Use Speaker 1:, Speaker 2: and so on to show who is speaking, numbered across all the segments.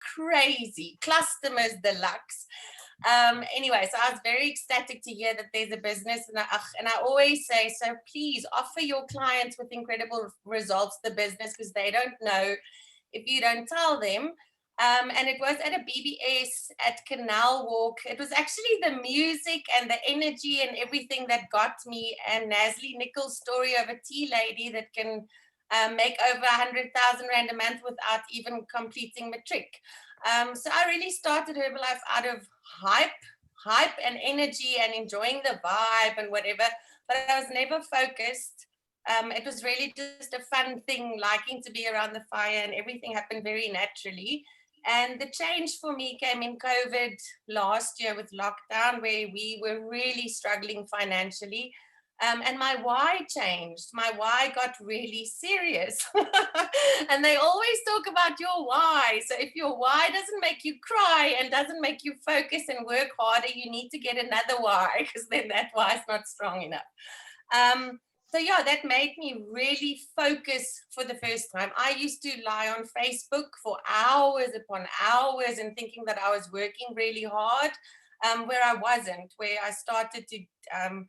Speaker 1: crazy, customers deluxe. Anyway, so I was very ecstatic to hear that there's a business, and I always say, so please offer your clients with incredible results the business, because they don't know if you don't tell them. And it was at a BBS at Canal Walk. It was actually the music and the energy and everything that got me, and Nasli Nichols' story of a tea lady that can make over 100,000 Rand a month without even completing matric. So I really started Herbalife out of hype and energy and enjoying the vibe and whatever, but I was never focused. It was really just a fun thing, liking to be around the fire, and everything happened very naturally. And the change for me came in COVID last year with lockdown, where we were really struggling financially. And my why changed. My why got really serious. And they always talk about your why. So if your why doesn't make you cry and doesn't make you focus and work harder, you need to get another why, because then that why is not strong enough. So yeah, that made me really focus for the first time. I used to lie on Facebook for hours upon hours and thinking that I was working really hard, where I wasn't, where I started to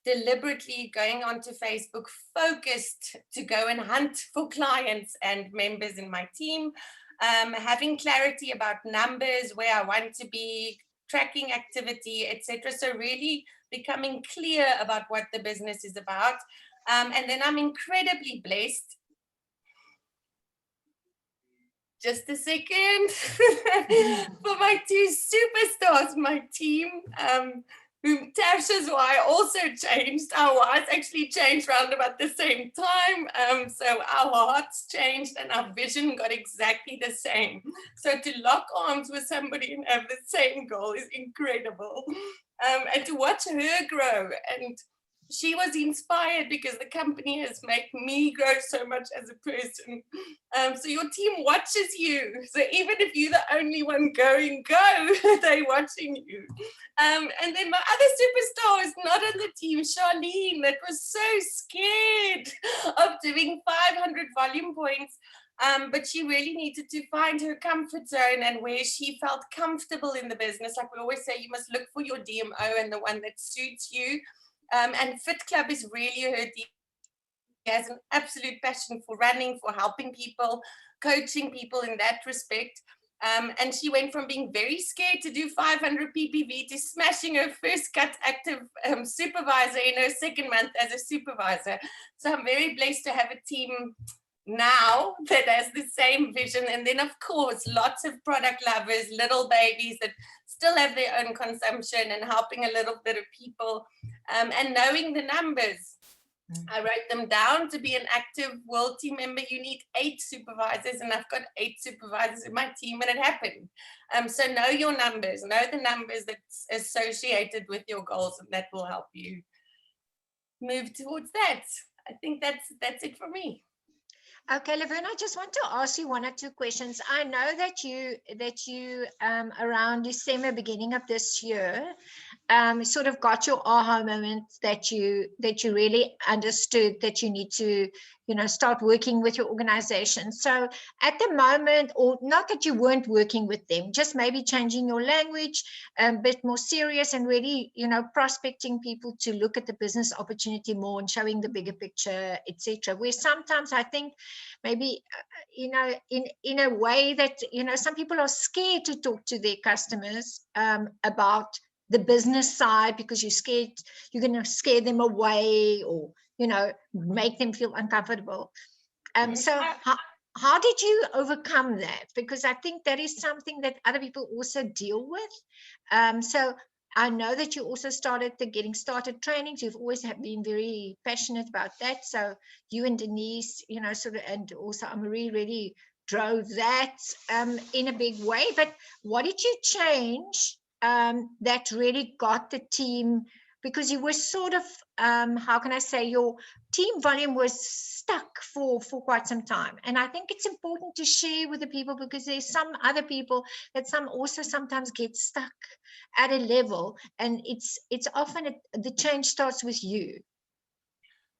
Speaker 1: deliberately going onto Facebook, focused to go and hunt for clients and members in my team, having clarity about numbers, where I want to be, tracking activity, etc. So really becoming clear about what the business is about. And then I'm incredibly blessed. Just a second. For my two superstars, my team, whom Tasha's why also changed. Our whys actually changed around about the same time. So our hearts changed and our vision got exactly the same. So to lock arms with somebody and have the same goal is incredible. And to watch her grow, and she was inspired because the company has made me grow so much as a person. So your team watches you. So even if you're the only one going, they're watching you. And then my other superstar is not on the team, Charlene, that was so scared of doing 500 volume points. But she really needed to find her comfort zone and where she felt comfortable in the business. Like we always say, you must look for your DMO and the one that suits you. And Fit Club is really her DMO. She has an absolute passion for running, for helping people, coaching people in that respect. And she went from being very scared to do 500 PPV to smashing her first cut active supervisor in her second month as a supervisor. So I'm very blessed to have a team now that has the same vision. And then, of course, lots of product lovers, little babies that still have their own consumption and helping a little bit of people, and knowing the numbers. I wrote them down. To be an active world team member, you need 8 supervisors, and I've got 8 supervisors in my team, and it happened. So know your numbers, know the numbers that's associated with your goals, and that will help you move towards that. I think that's it for me.
Speaker 2: Okay, Laverne, I just want to ask you 1 or 2 questions. I know that you around December, beginning of this year, sort of got your aha moment that you really understood that you need to, start working with your organization. So at the moment, or not that you weren't working with them, just maybe changing your language, a bit more serious, and really, prospecting people to look at the business opportunity more and showing the bigger picture, etc. Where sometimes I think maybe, in a way that, some people are scared to talk to their customers about the business side, because you're scared you're going to scare them away, or make them feel uncomfortable. So how did you overcome that? Because I think that is something that other people also deal with. So I know that you also started getting started trainings. You've always been very passionate about that. So you and Denise, sort of, and also Amarie really drove that in a big way. But what did you change that really got the team? Because you were sort of, how can I say, your team volume was stuck for quite some time. And I think it's important to share with the people, because there's some other people that also sometimes get stuck at a level, and it's often the change starts with you.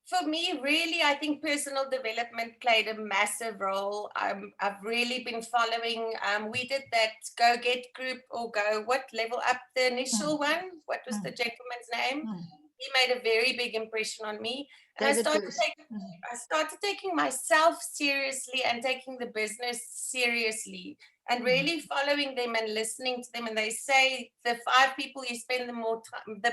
Speaker 1: For me, really, I think personal development played a massive role. I've really been following, we did that Go Get group or Go, what level up, the initial one? What was the gentleman's name? He made a very big impression on me. And
Speaker 2: David Bruce.
Speaker 1: I started taking myself seriously and taking the business seriously and really following them and listening to them. And they say the 5 people you spend the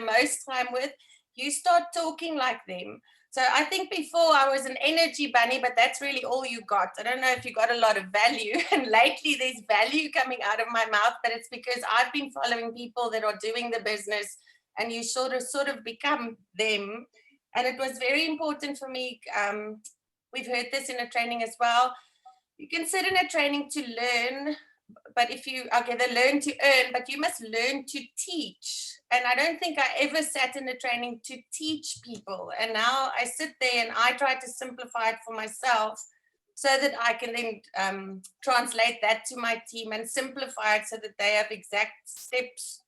Speaker 1: most time with, you start talking like them. So I think before I was an energy bunny, but that's really all you got. I don't know if you got a lot of value. And lately there's value coming out of my mouth, but it's because I've been following people that are doing the business and you sort of become them. And it was very important for me. We've heard this in a training as well. You can sit in a training to learn, but if you, okay, they learn to earn, but you must learn to teach. And I don't think I ever sat in a training to teach people. And now I sit there and I try to simplify it for myself so that I can then translate that to my team and simplify it so that they have exact steps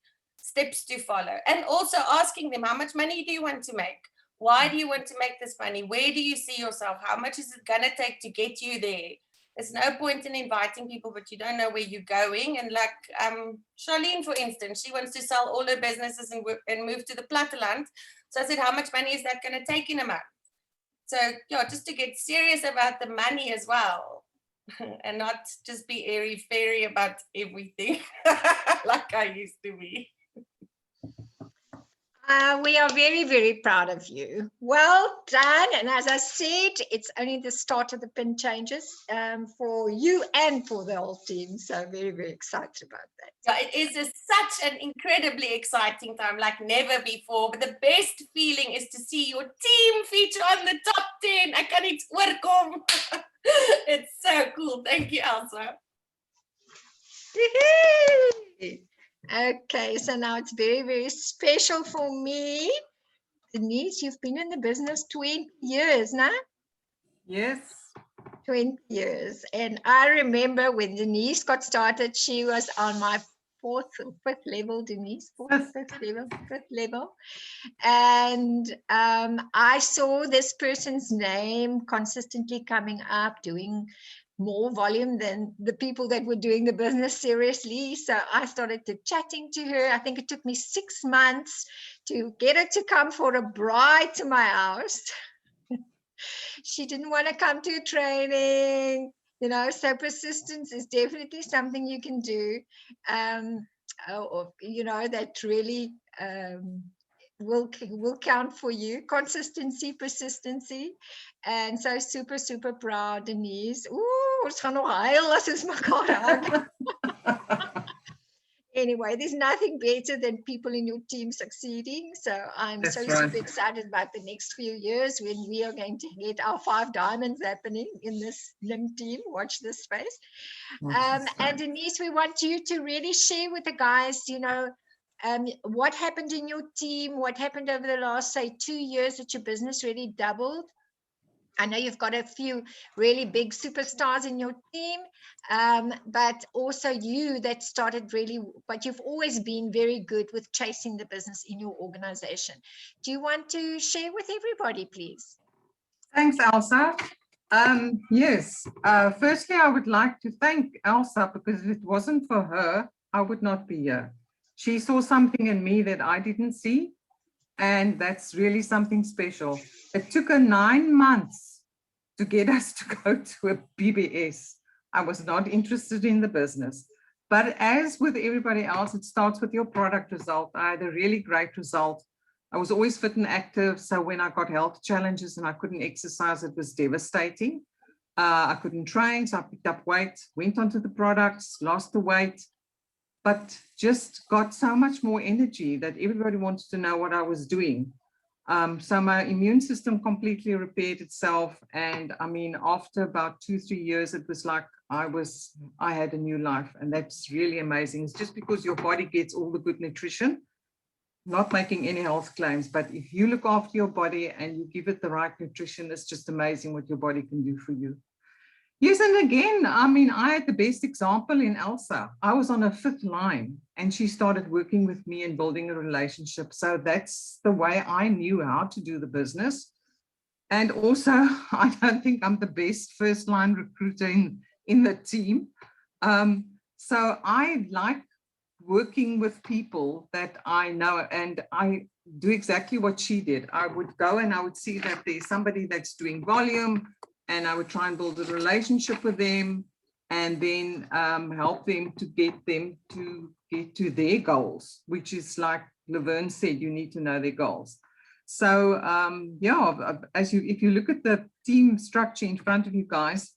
Speaker 1: to follow. And also asking them, how much money do you want to make? Why do you want to make this money? Where do you see yourself? How much is it going to take to get you there? There's no point in inviting people, but you don't know where you're going. And like Charlene, for instance, she wants to sell all her businesses and move to the platteland. So I said, how much money is that going to take in a month? So yeah, just to get serious about the money as well and not just be airy-fairy about everything like I used to be.
Speaker 2: We are very, very proud of you. Well done. And as I said, it's only the start of the pin changes for you and for the whole team. So very, very excited about that.
Speaker 1: Yeah, it is such an incredibly exciting time, like never before. But the best feeling is to see your team feature on the top 10. I can't oorkom. It's so cool. Thank you, Elsa.
Speaker 2: Okay, so now it's very, very special for me. Denise, you've been in the business 20 years, no?
Speaker 3: Yes.
Speaker 2: 20 years. And I remember when Denise got started, she was on my 4th or 5th level, Denise, 4th, 5th level. And I saw this person's name consistently coming up, doing more volume than the people that were doing the business seriously. So I started to chatting to her. I think it took me 6 months to get her to come for a bride to my house. She didn't want to come to a training, you know, so persistence is definitely something you can do, you know, that really will count for you. Consistency, persistency. And so super, super proud, Denise. Ooh, ons gaan nog huil as ons mekaar hug. Anyway, there's nothing better than people in your team succeeding. So I'm super excited about the next few years when we are going to get our 5 diamonds happening in this LIM team. Watch this space. And Denise, we want you to really share with the guys, you know, what happened in your team, what happened over the last, say, 2 years that your business really doubled. I know you've got a few really big superstars in your team, but also you that started really, but you've always been very good with chasing the business in your organization. Do you want to share with everybody, please?
Speaker 3: Thanks, Elsa. Yes, firstly, I would like to thank Elsa because if it wasn't for her, I would not be here. She saw something in me that I didn't see. And that's really something special. It took her 9 months to get us to go to a BBS. I was not interested in the business. But as with everybody else, it starts with your product result. I had a really great result. I was always fit and active. So when I got health challenges and I couldn't exercise, it was devastating. I couldn't train, so I picked up weight, went onto the products, lost the weight, but just got so much more energy that everybody wanted to know what I was doing. So my immune system completely repaired itself. And I mean, after about 2-3 years, it was like I had a new life. And that's really amazing. It's just because your body gets all the good nutrition, not making any health claims, but if you look after your body and you give it the right nutrition, it's just amazing what your body can do for you. Yes, and again, I mean, I had the best example in Elsa. I was on a 5th line and she started working with me and building a relationship. So that's the way I knew how to do the business. And also, I don't think I'm the best first line recruiter in the team. So I like working with people that I know, and I do exactly what she did. I would go and I would see that there's somebody that's doing volume, and I would try and build a relationship with them, and then help them to get to their goals, which is like Laverne said, you need to know their goals. So yeah, if you look at the team structure in front of you guys,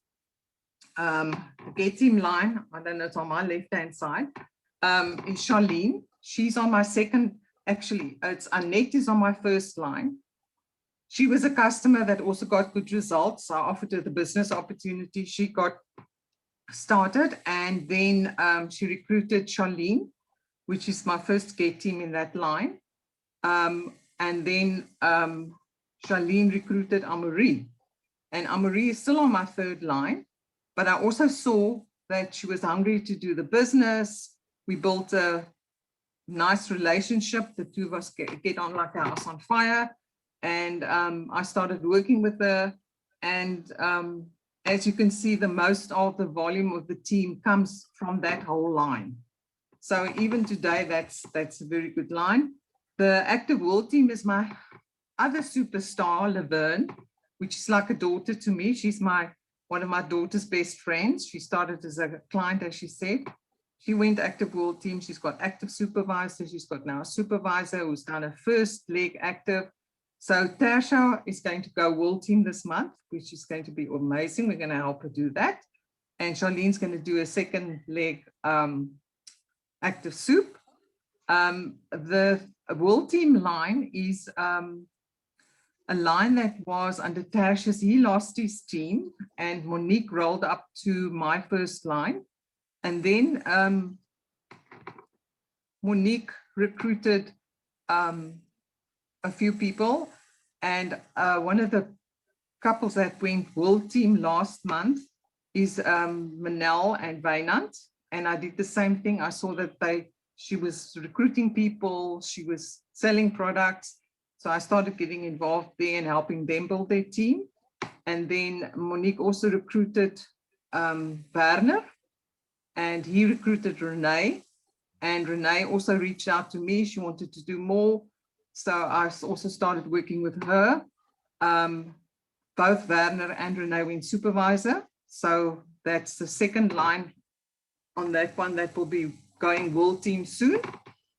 Speaker 3: the get team line, I don't know, it's on my left-hand side, is Charlene. She's on my second, actually, it's Annette is on my first line. She was a customer that also got good results. I offered her the business opportunity. She got started, and then she recruited Charlene, which is my first get team in that line. And then Charlene recruited Amarie, and Amarie is still on my third line, but I also saw that she was hungry to do the business. We built a nice relationship. The two of us get on like a house on fire, and I started working with her, and as you can see, the most of the volume of the team comes from that whole line. So even today, that's a very good line. The Active World team is my other superstar, Laverne, which is like a daughter to me. She's one of my daughter's best friends. She started as a client, as she said. She went Active World team. She's got active supervisor. She's got now a supervisor who's done her first leg active. So Tasha is going to go World team this month, which is going to be amazing. We're going to help her do that. And Charlene's going to do a second leg active soup. The World team line is a line that was under Tasha's. He lost his team, and Monique rolled up to my first line. And then Monique recruited a few people, and one of the couples that went World team last month is Manel and Wynand. And I did the same thing. I saw that she was recruiting people, she was selling products. So I started getting involved there and helping them build their team. And then Monique also recruited Werner, and he recruited Renee. And Renee also reached out to me. She wanted to do more. So I also started working with her. Both Werner and Renee went supervisor. So that's the second line on that one that will be going World team soon.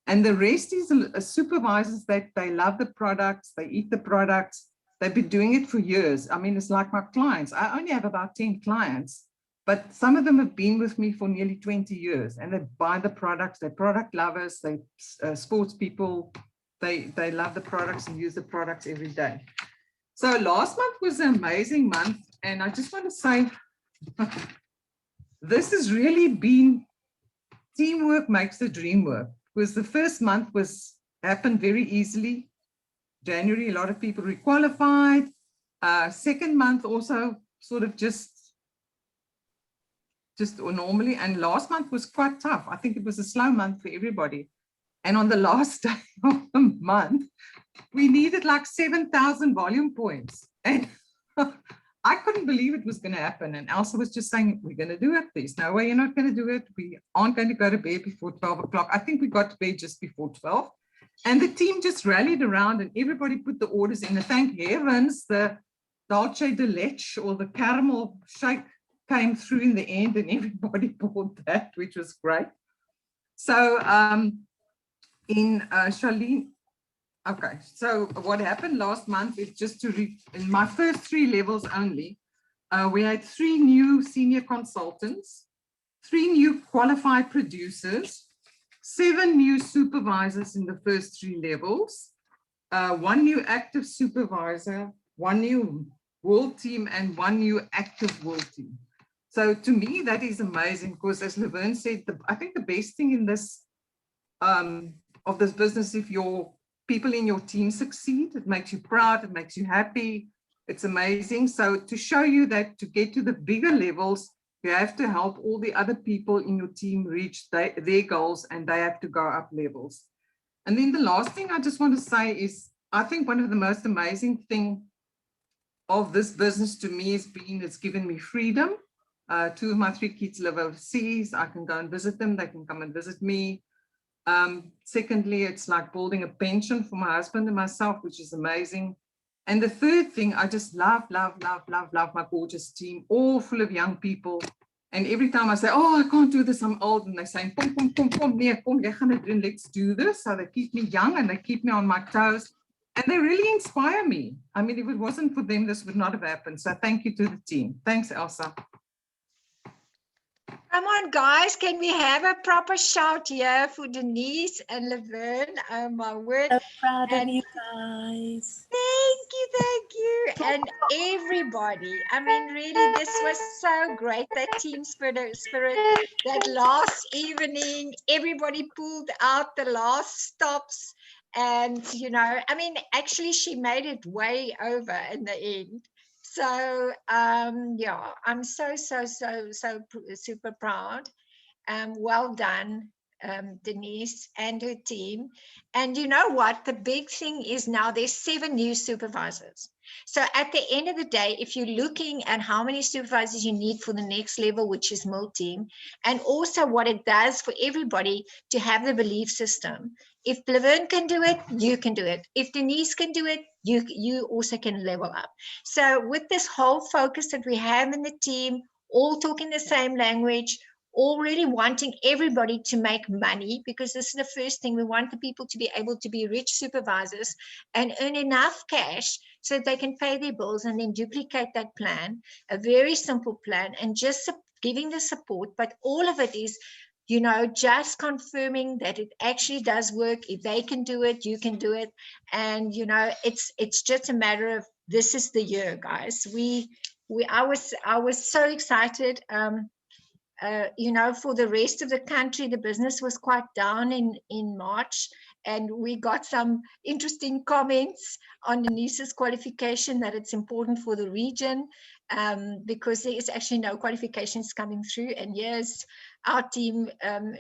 Speaker 3: And the rest is supervisors that they love the products, they eat the products, they've been doing it for years. I mean, it's like my clients. I only have about 10 clients, but some of them have been with me for nearly 20 years, and they buy the products. They're product lovers, they sports people, they love the products and use the products every day. So last month was an amazing month, and I just want to say, this has really been, teamwork makes the dream work. Because the first month happened very easily. January, a lot of people requalified. Second month also sort of just normally. And last month was quite tough. I think it was a slow month for everybody. And on the last day of the month, we needed like 7,000 volume points. And I couldn't believe it was going to happen. And Elsa was just saying, we're going to do it. There's no way you're not going to do it. We aren't going to go to bed before 12 o'clock. I think we got to bed just before 12. And the team just rallied around, and everybody put the orders in. And thank heavens, the Dolce de Leche, or the caramel shake, came through in the end, and everybody bought that, which was great. So Charlene, okay, so what happened last month is just in my first 3 levels only, we had 3 new senior consultants, 3 new qualified producers, 7 new supervisors in the first 3 levels, 1 new active supervisor, 1 new World team, and 1 new active World team. So to me, that is amazing, because as Laverne said, I think the best thing in this, of this business, if your people in your team succeed, it makes you proud, it makes you happy, it's amazing. So to show you that to get to the bigger levels, you have to help all the other people in your team reach their goals, and they have to go up levels. And then the last thing I just want to say is, I think one of the most amazing thing of this business to me has been, it's given me freedom. 2 of my 3 kids live overseas. I can go and visit them. They can come and visit me. Secondly, it's like building a pension for my husband and myself, which is amazing. And the third thing, I just love my gorgeous team, all full of young people. And every time I say, oh, I can't do this, I'm old, and they say, kom, nee, kom, jy gaan dit doen, let's do this. So they keep me young and they keep me on my toes. And they really inspire me. I mean, if it wasn't for them, this would not have happened. So thank you to the team. Thanks, Elsa.
Speaker 2: Come on, guys, can we have a proper shout here for Denise and Laverne? Oh, my word.
Speaker 4: So proud of
Speaker 2: And
Speaker 4: you guys.
Speaker 2: thank you. And everybody. I mean, really, this was so great. That team spirit, that last evening, everybody pulled out the last stops. And, you know, I mean, actually, she made it way over in the end. So, yeah, I'm so super proud. Well done, Denise and her team. And you know what? The big thing is now there's 7 new supervisors. So at the end of the day, if you're looking at how many supervisors you need for the next level, which is multi, and also what it does for everybody to have the belief system. If Laverne can do it, you can do it. If Denise can do it, you also can level up. So with this whole focus that we have in the team, all talking the same language, all really wanting everybody to make money, because this is the first thing. We want the people to be able to be rich supervisors and earn enough cash so that they can pay their bills and then duplicate that plan, a very simple plan, and just giving the support. But all of it is, you know, just confirming that it actually does work. If they can do it, you can do it. And, you know, it's just a matter of, this is the year, guys. I was so excited. You know, for the rest of the country, the business was quite down in March, and we got some interesting comments on Denise's qualification, that it's important for the region, because there is actually no qualifications coming through, and here's our team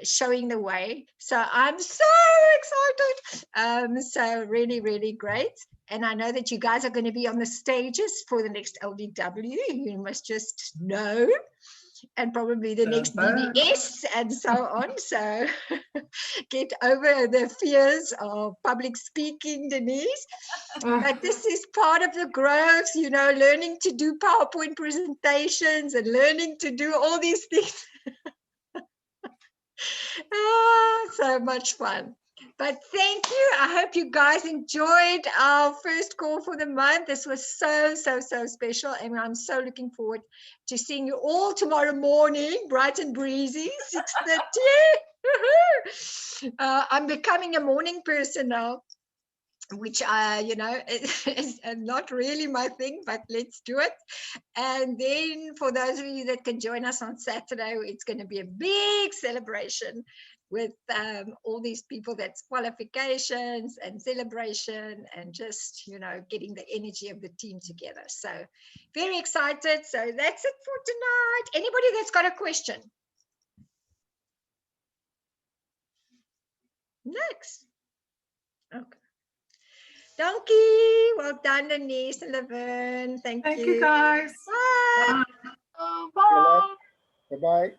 Speaker 2: showing the way. So I'm so excited. So really great. And I know that you guys are going to be on the stages for the next LDW. You must just know. And probably the next BBS and so on. So get over the fears of public speaking, Denise. But this is part of the growth, you know, learning to do PowerPoint presentations and learning to do all these things. So much fun. But thank you. I hope you guys enjoyed our first call for the month. This was so special. And I'm so looking forward to seeing you all tomorrow morning, bright and breezy, 6:30. I'm becoming a morning person now, which you know, is not really my thing, but let's do it. And then for those of you that can join us on Saturday, it's going to be a big celebration with all these people. That's qualifications and celebration and just, you know, getting the energy of the team together. So very excited. So that's it for tonight. Anybody that's got a question? Next. Okay. Donkey. Well done, Denise and Laverne. Thank you.
Speaker 3: Thank you, guys.
Speaker 2: Bye.
Speaker 4: Bye.
Speaker 5: Bye-bye.